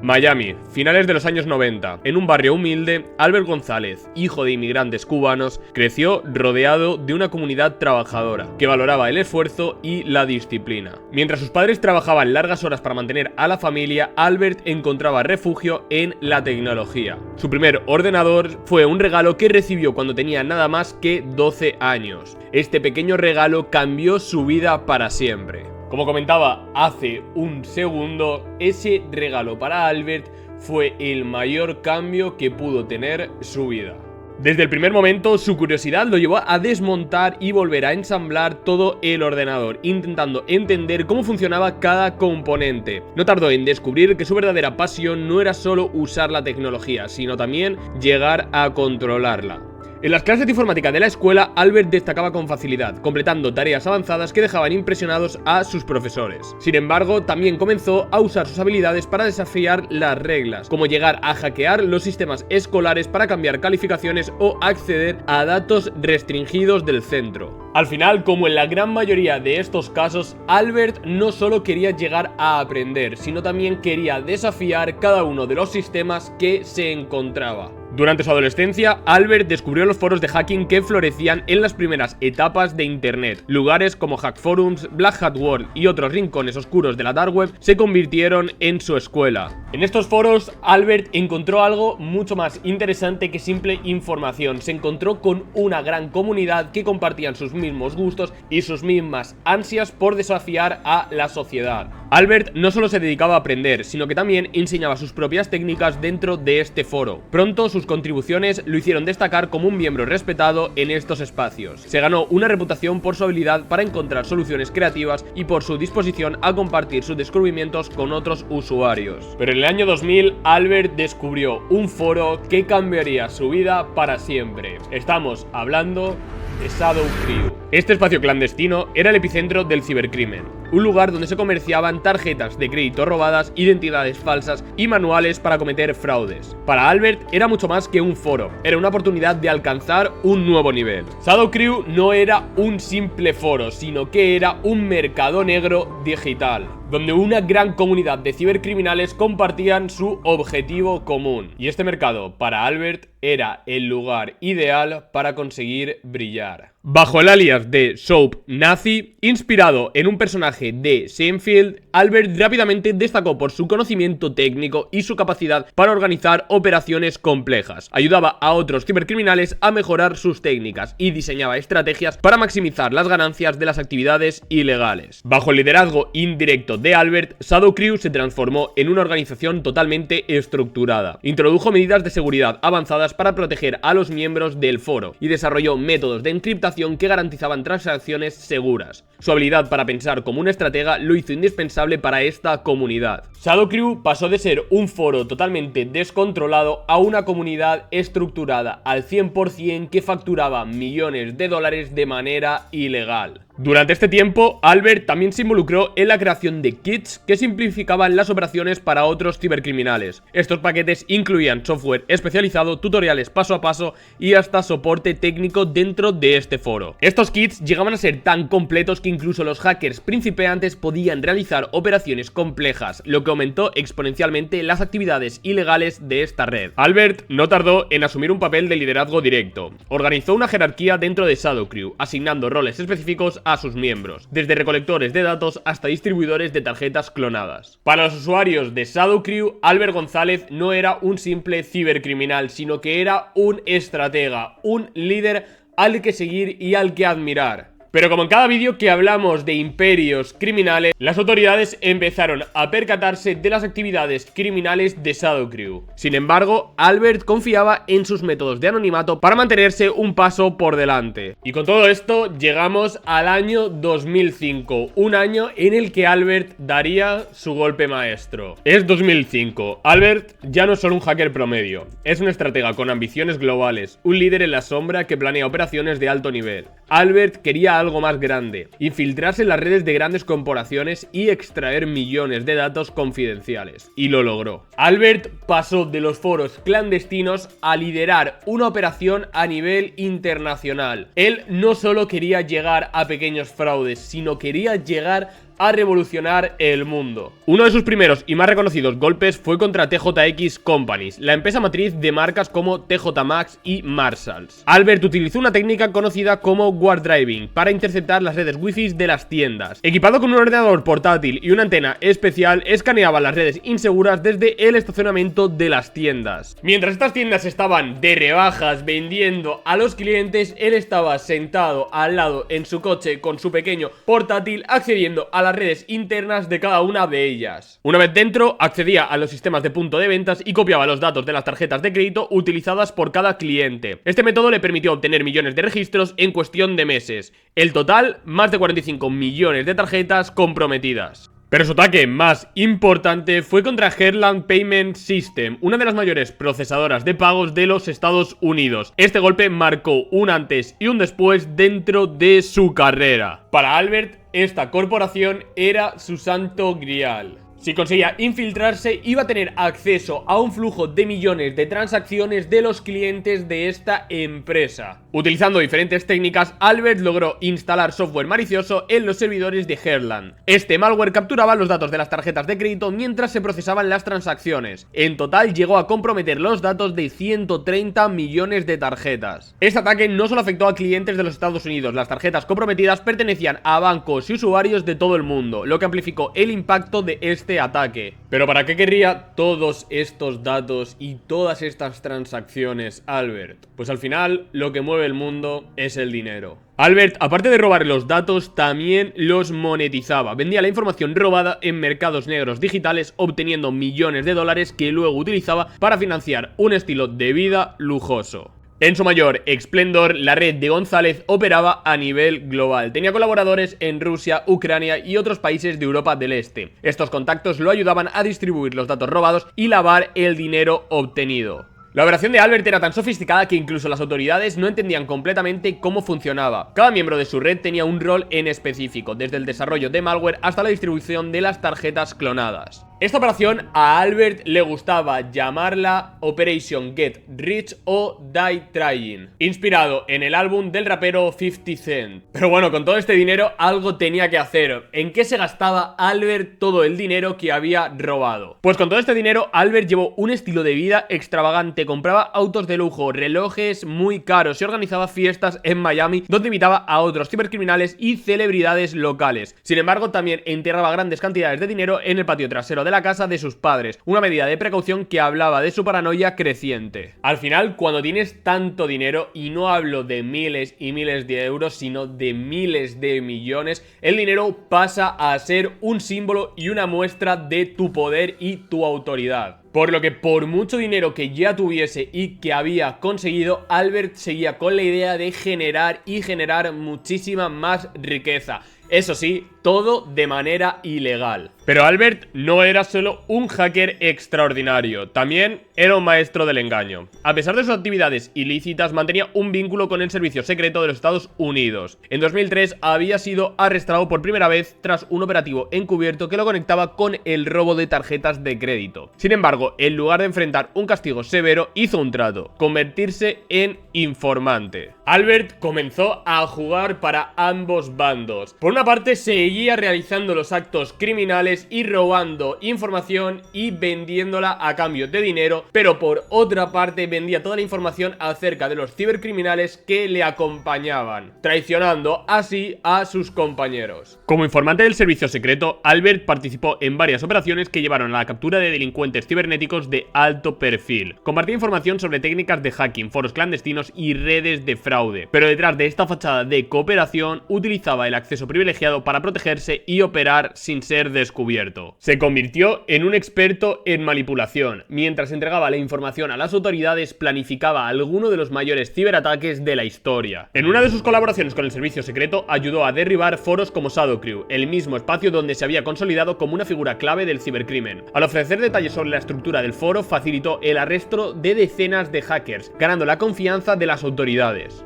Miami, finales de los años 90. En un barrio humilde, Albert González, hijo de inmigrantes cubanos, creció rodeado de una comunidad trabajadora, que valoraba el esfuerzo y la disciplina. Mientras sus padres trabajaban largas horas para mantener a la familia, Albert encontraba refugio en la tecnología. Su primer ordenador fue un regalo que recibió cuando tenía nada más que 12 años. Este pequeño regalo cambió su vida para siempre. Como comentaba hace un segundo, ese regalo para Albert fue el mayor cambio que pudo tener su vida. Desde el primer momento, su curiosidad lo llevó a desmontar y volver a ensamblar todo el ordenador, intentando entender cómo funcionaba cada componente. No tardó en descubrir que su verdadera pasión no era solo usar la tecnología, sino también llegar a controlarla. En las clases de informática de la escuela, Albert destacaba con facilidad, completando tareas avanzadas que dejaban impresionados a sus profesores. Sin embargo, también comenzó a usar sus habilidades para desafiar las reglas, como llegar a hackear los sistemas escolares para cambiar calificaciones o acceder a datos restringidos del centro. Al final, como en la gran mayoría de estos casos, Albert no solo quería llegar a aprender, sino también quería desafiar cada uno de los sistemas que se encontraba. Durante su adolescencia, Albert descubrió los foros de hacking que florecían en las primeras etapas de Internet. Lugares como Hack Forums, Black Hat World y otros rincones oscuros de la Dark Web se convirtieron en su escuela. En estos foros, Albert encontró algo mucho más interesante que simple información. Se encontró con una gran comunidad que compartían sus mismos gustos y sus mismas ansias por desafiar a la sociedad. Albert no solo se dedicaba a aprender, sino que también enseñaba sus propias técnicas dentro de este foro. Pronto sus contribuciones lo hicieron destacar como un miembro respetado en estos espacios. Se ganó una reputación por su habilidad para encontrar soluciones creativas y por su disposición a compartir sus descubrimientos con otros usuarios. Pero en el año 2000, Albert descubrió un foro que cambiaría su vida para siempre. Estamos hablando de Shadow Crew. Este espacio clandestino era el epicentro del cibercrimen, un lugar donde se comerciaban tarjetas de crédito robadas, identidades falsas y manuales para cometer fraudes. Para Albert era mucho más que un foro, era una oportunidad de alcanzar un nuevo nivel. Shadow Crew no era un simple foro, sino que era un mercado negro digital, donde una gran comunidad de cibercriminales compartían su objetivo común. Y este mercado, para Albert, era el lugar ideal para conseguir brillar. Bajo el alias de Soap Nazi, inspirado en un personaje de Seinfeld, Albert rápidamente destacó por su conocimiento técnico y su capacidad para organizar operaciones complejas. Ayudaba a otros cibercriminales a mejorar sus técnicas y diseñaba estrategias para maximizar las ganancias de las actividades ilegales. Bajo el liderazgo indirecto de Albert, Shadow Crew se transformó en una organización totalmente estructurada. Introdujo medidas de seguridad avanzadas para proteger a los miembros del foro y desarrolló métodos de encriptación que garantizaban transacciones seguras. Su habilidad para pensar como un estratega lo hizo indispensable para esta comunidad. Shadow Crew pasó de ser un foro totalmente descontrolado a una comunidad estructurada al 100% que facturaba millones de dólares de manera ilegal. Durante este tiempo, Albert también se involucró en la creación de kits que simplificaban las operaciones para otros cibercriminales. Estos paquetes incluían software especializado, tutoriales paso a paso y hasta soporte técnico dentro de este foro. Estos kits llegaban a ser tan completos que incluso los hackers principiantes podían realizar operaciones complejas, lo que aumentó exponencialmente las actividades ilegales de esta red. Albert no tardó en asumir un papel de liderazgo directo. Organizó una jerarquía dentro de Shadow Crew, asignando roles específicos a sus miembros, desde recolectores de datos hasta distribuidores de tarjetas clonadas. Para los usuarios de Shadow Crew, Albert González no era un simple cibercriminal, sino que era un estratega, un líder al que seguir y al que admirar. Pero como en cada vídeo que hablamos de imperios criminales, las autoridades empezaron a percatarse de las actividades criminales de Shadow Crew. Sin embargo, Albert confiaba en sus métodos de anonimato para mantenerse un paso por delante. Y con todo esto llegamos al año 2005, un año en el que Albert daría su golpe maestro. Es 2005. Albert ya no es solo un hacker promedio, es un estratega con ambiciones globales, un líder en la sombra que planea operaciones de alto nivel. Albert quería algo más grande: infiltrarse en las redes de grandes corporaciones y extraer millones de datos confidenciales. Y lo logró. Albert pasó de los foros clandestinos a liderar una operación a nivel internacional. Él no solo quería llegar a pequeños fraudes, sino quería llegar a revolucionar el mundo. Uno de sus primeros y más reconocidos golpes fue contra TJX Companies, la empresa matriz de marcas como TJ Maxx y Marshalls. Albert utilizó una técnica conocida como Warp Driving para interceptar las redes wifi de las tiendas. Equipado con un ordenador portátil y una antena especial, escaneaba las redes inseguras desde el estacionamiento de las tiendas. Mientras estas tiendas estaban de rebajas vendiendo a los clientes, él estaba sentado al lado en su coche con su pequeño portátil accediendo a las redes internas de cada una de ellas. Una vez dentro, accedía a los sistemas de punto de ventas y copiaba los datos de las tarjetas de crédito utilizadas por cada cliente. Este método le permitió obtener millones de registros en cuestión de meses. El total, más de 45 millones de tarjetas comprometidas. Pero su ataque más importante fue contra Heartland Payment System, una de las mayores procesadoras de pagos de los Estados Unidos. Este golpe marcó un antes y un después dentro de su carrera. Para Albert, esta corporación era su santo grial. Si conseguía infiltrarse, iba a tener acceso a un flujo de millones de transacciones de los clientes de esta empresa. Utilizando diferentes técnicas, Albert logró instalar software malicioso en los servidores de Heartland. Este malware capturaba los datos de las tarjetas de crédito mientras se procesaban las transacciones. En total llegó a comprometer los datos de 130 millones de tarjetas. Este ataque no solo afectó a clientes de los Estados Unidos, las tarjetas comprometidas pertenecían a bancos y usuarios de todo el mundo, lo que amplificó el impacto de este ataque. Pero ¿para qué querría todos estos datos y todas estas transacciones Albert? Pues al final lo que mueve el mundo es el dinero. Albert, aparte de robar los datos, también los monetizaba. Vendía la información robada en mercados negros digitales, obteniendo millones de dólares que luego utilizaba para financiar un estilo de vida lujoso. En su mayor esplendor, la red de González operaba a nivel global. Tenía colaboradores en Rusia, Ucrania y otros países de Europa del Este. Estos contactos lo ayudaban a distribuir los datos robados y lavar el dinero obtenido. La operación de Albert era tan sofisticada que incluso las autoridades no entendían completamente cómo funcionaba. Cada miembro de su red tenía un rol en específico, desde el desarrollo de malware hasta la distribución de las tarjetas clonadas. Esta operación a Albert le gustaba llamarla Operation Get Rich o Die Trying, inspirado en el álbum del rapero 50 Cent. Pero bueno, con todo este dinero algo tenía que hacer. ¿En qué se gastaba Albert todo el dinero que había robado? Pues con todo este dinero Albert llevó un estilo de vida extravagante, compraba autos de lujo, relojes muy caros y organizaba fiestas en Miami donde invitaba a otros cibercriminales y celebridades locales. Sin embargo, también enterraba grandes cantidades de dinero en el patio trasero de la casa de sus padres, una medida de precaución que hablaba de su paranoia creciente. Al final, cuando tienes tanto dinero, y no hablo de miles y miles de euros, sino de miles de millones, el dinero pasa a ser un símbolo y una muestra de tu poder y tu autoridad. Por lo que por mucho dinero que ya tuviese y que había conseguido, Albert seguía con la idea de generar muchísima más riqueza. Eso sí, todo de manera ilegal. Pero Albert no era solo un hacker extraordinario, también era un maestro del engaño. A pesar de sus actividades ilícitas, mantenía un vínculo con el servicio secreto de los Estados Unidos. En 2003 había sido arrestado por primera vez tras un operativo encubierto que lo conectaba con el robo de tarjetas de crédito. Sin embargo, en lugar de enfrentar un castigo severo, hizo un trato: convertirse en informante. Albert comenzó a jugar para ambos bandos. Por una parte, seguía realizando los actos criminales y robando información y vendiéndola a cambio de dinero, pero por otra parte vendía toda la información acerca de los cibercriminales que le acompañaban, traicionando así a sus compañeros. Como informante del servicio secreto, Albert participó en varias operaciones que llevaron a la captura de delincuentes cibernéticos de alto perfil. Compartía información sobre técnicas de hacking, foros clandestinos y redes de fraude, pero detrás de esta fachada de cooperación utilizaba el acceso privilegiado para protegerse y operar sin ser descubierto. Se convirtió en un experto en manipulación. Mientras entregaba la información a las autoridades, planificaba alguno de los mayores ciberataques de la historia. En una de sus colaboraciones con el servicio secreto, ayudó a derribar foros como Shadowcrew, el mismo espacio donde se había consolidado como una figura clave del cibercrimen. Al ofrecer detalles sobre la estructura del foro, facilitó el arresto de decenas de hackers, ganando la confianza de las autoridades.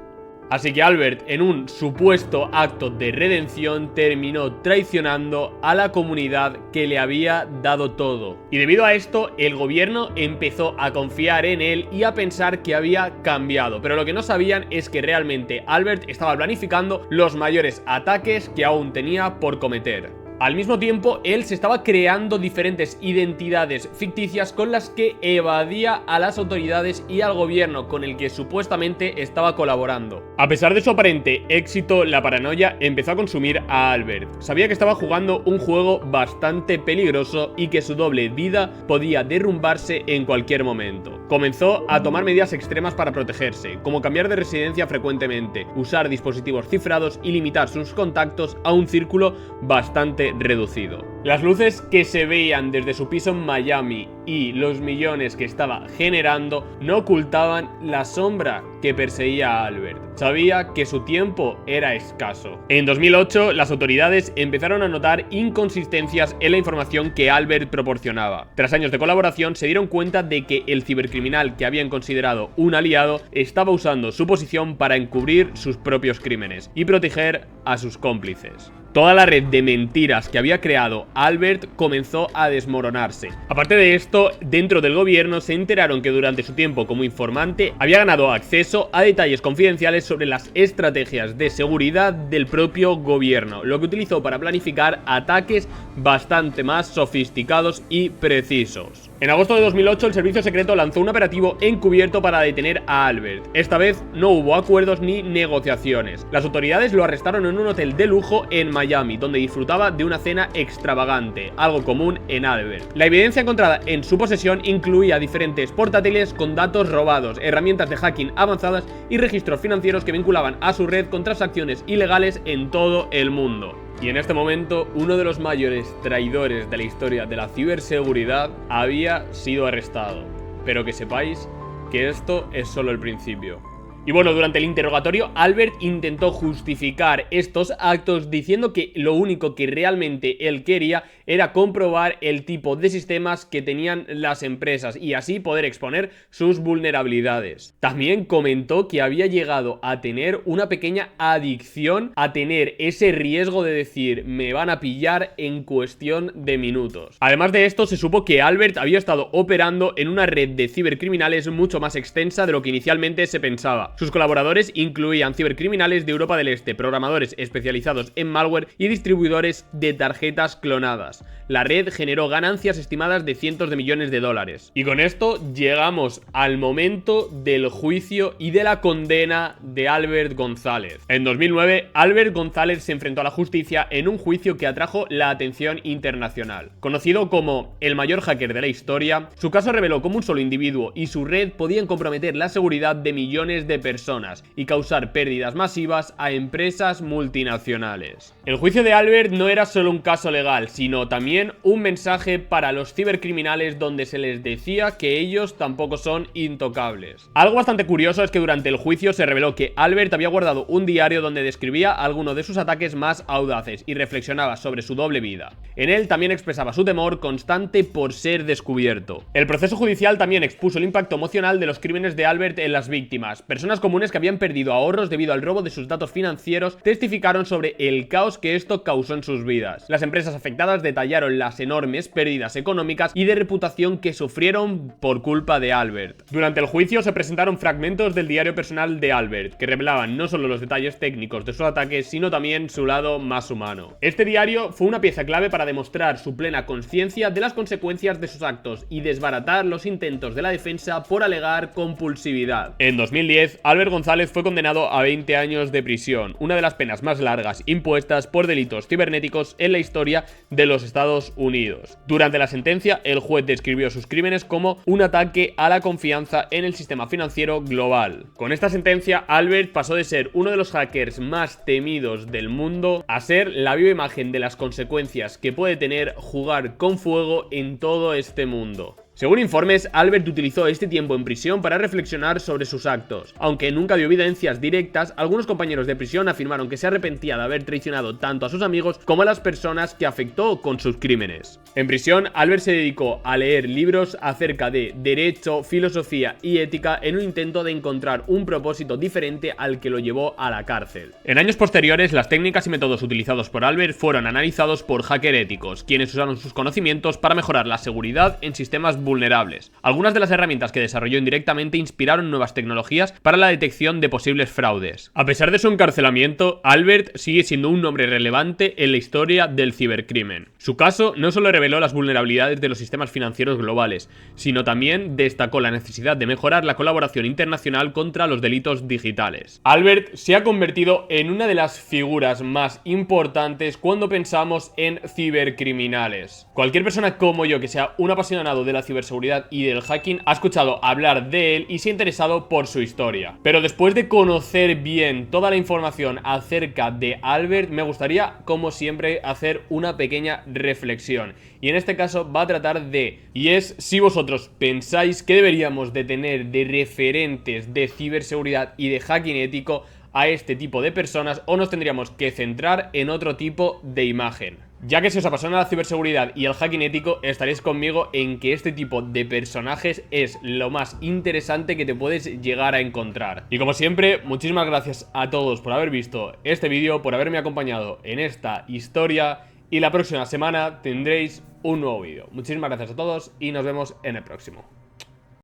Así que Albert, en un supuesto acto de redención, terminó traicionando a la comunidad que le había dado todo. Y debido a esto, el gobierno empezó a confiar en él y a pensar que había cambiado. Pero lo que no sabían es que realmente Albert estaba planificando los mayores ataques que aún tenía por cometer. Al mismo tiempo, él se estaba creando diferentes identidades ficticias con las que evadía a las autoridades y al gobierno con el que supuestamente estaba colaborando. A pesar de su aparente éxito, la paranoia empezó a consumir a Albert. Sabía que estaba jugando un juego bastante peligroso y que su doble vida podía derrumbarse en cualquier momento. Comenzó a tomar medidas extremas para protegerse, como cambiar de residencia frecuentemente, usar dispositivos cifrados y limitar sus contactos a un círculo bastante reducido. Las luces que se veían desde su piso en Miami y los millones que estaba generando no ocultaban la sombra que perseguía a Albert. Sabía que su tiempo era escaso. En 2008, las autoridades empezaron a notar inconsistencias en la información que Albert proporcionaba. Tras años de colaboración, se dieron cuenta de que el cibercriminal que habían considerado un aliado estaba usando su posición para encubrir sus propios crímenes y proteger a sus cómplices. Toda la red de mentiras que había creado Albert comenzó a desmoronarse. Aparte de esto, dentro del gobierno se enteraron que durante su tiempo como informante había ganado acceso a detalles confidenciales sobre las estrategias de seguridad del propio gobierno, lo que utilizó para planificar ataques bastante más sofisticados y precisos. En agosto de 2008, el servicio secreto lanzó un operativo encubierto para detener a Albert. Esta vez no hubo acuerdos ni negociaciones. Las autoridades lo arrestaron en un hotel de lujo en Miami, donde disfrutaba de una cena extravagante, algo común en Albert. La evidencia encontrada en su posesión incluía diferentes portátiles con datos robados, herramientas de hacking avanzadas y registros financieros que vinculaban a su red con transacciones ilegales en todo el mundo. Y en este momento, uno de los mayores traidores de la historia de la ciberseguridad había sido arrestado. Pero que sepáis que esto es solo el principio. Y bueno, durante el interrogatorio, Albert intentó justificar estos actos diciendo que lo único que realmente él quería era comprobar el tipo de sistemas que tenían las empresas y así poder exponer sus vulnerabilidades. También comentó que había llegado a tener una pequeña adicción a tener ese riesgo de decir me van a pillar en cuestión de minutos. Además de esto, se supo que Albert había estado operando en una red de cibercriminales mucho más extensa de lo que inicialmente se pensaba. Sus colaboradores incluían cibercriminales de Europa del Este, programadores especializados en malware y distribuidores de tarjetas clonadas. La red generó ganancias estimadas de cientos de millones de dólares. Y con esto llegamos al momento del juicio y de la condena de Albert González. En 2009, Albert González se enfrentó a la justicia en un juicio que atrajo la atención internacional. Conocido como el mayor hacker de la historia, su caso reveló cómo un solo individuo y su red podían comprometer la seguridad de millones de personas y causar pérdidas masivas a empresas multinacionales. El juicio de Albert no era solo un caso legal, sino también un mensaje para los cibercriminales donde se les decía que ellos tampoco son intocables. Algo bastante curioso es que durante el juicio se reveló que Albert había guardado un diario donde describía algunos de sus ataques más audaces y reflexionaba sobre su doble vida. En él también expresaba su temor constante por ser descubierto. El proceso judicial también expuso el impacto emocional de los crímenes de Albert en las víctimas. Personas comunes que habían perdido ahorros debido al robo de sus datos financieros testificaron sobre el caos que esto causó en sus vidas. Las empresas afectadas detallaron las enormes pérdidas económicas y de reputación que sufrieron por culpa de Albert. Durante el juicio se presentaron fragmentos del diario personal de Albert, que revelaban no solo los detalles técnicos de sus ataques, sino también su lado más humano. Este diario fue una pieza clave para demostrar su plena conciencia de las consecuencias de sus actos y desbaratar los intentos de la defensa por alegar compulsividad. En 2010, Albert González fue condenado a 20 años de prisión, una de las penas más largas impuestas por delitos cibernéticos en la historia de los Estados Unidos. Durante la sentencia, el juez describió sus crímenes como un ataque a la confianza en el sistema financiero global. Con esta sentencia, Albert pasó de ser uno de los hackers más temidos del mundo a ser la viva imagen de las consecuencias que puede tener jugar con fuego en todo este mundo. Según informes, Albert utilizó este tiempo en prisión para reflexionar sobre sus actos. Aunque nunca dio evidencias directas, algunos compañeros de prisión afirmaron que se arrepentía de haber traicionado tanto a sus amigos como a las personas que afectó con sus crímenes. En prisión, Albert se dedicó a leer libros acerca de derecho, filosofía y ética en un intento de encontrar un propósito diferente al que lo llevó a la cárcel. En años posteriores, las técnicas y métodos utilizados por Albert fueron analizados por hackers éticos, quienes usaron sus conocimientos para mejorar la seguridad en sistemas vulnerables vulnerables. Algunas de las herramientas que desarrolló indirectamente inspiraron nuevas tecnologías para la detección de posibles fraudes. A pesar de su encarcelamiento, Albert sigue siendo un nombre relevante en la historia del cibercrimen. Su caso no solo reveló las vulnerabilidades de los sistemas financieros globales, sino también destacó la necesidad de mejorar la colaboración internacional contra los delitos digitales. Albert se ha convertido en una de las figuras más importantes cuando pensamos en cibercriminales. Cualquier persona como yo que sea un apasionado de la ciberseguridad y del hacking ha escuchado hablar de él y se ha interesado por su historia. Pero después de conocer bien toda la información acerca de Albert, me gustaría, como siempre, hacer una pequeña reflexión. Y en este caso va a tratar de, y es si vosotros pensáis que deberíamos de tener de referentes de ciberseguridad y de hacking ético a este tipo de personas, o nos tendríamos que centrar en otro tipo de imagen. Ya que si os apasiona la ciberseguridad y el hacking ético, estaréis conmigo en que este tipo de personajes es lo más interesante que te puedes llegar a encontrar. Y como siempre, muchísimas gracias a todos por haber visto este vídeo, por haberme acompañado en esta historia, y la próxima semana tendréis un nuevo vídeo. Muchísimas gracias a todos y nos vemos en el próximo.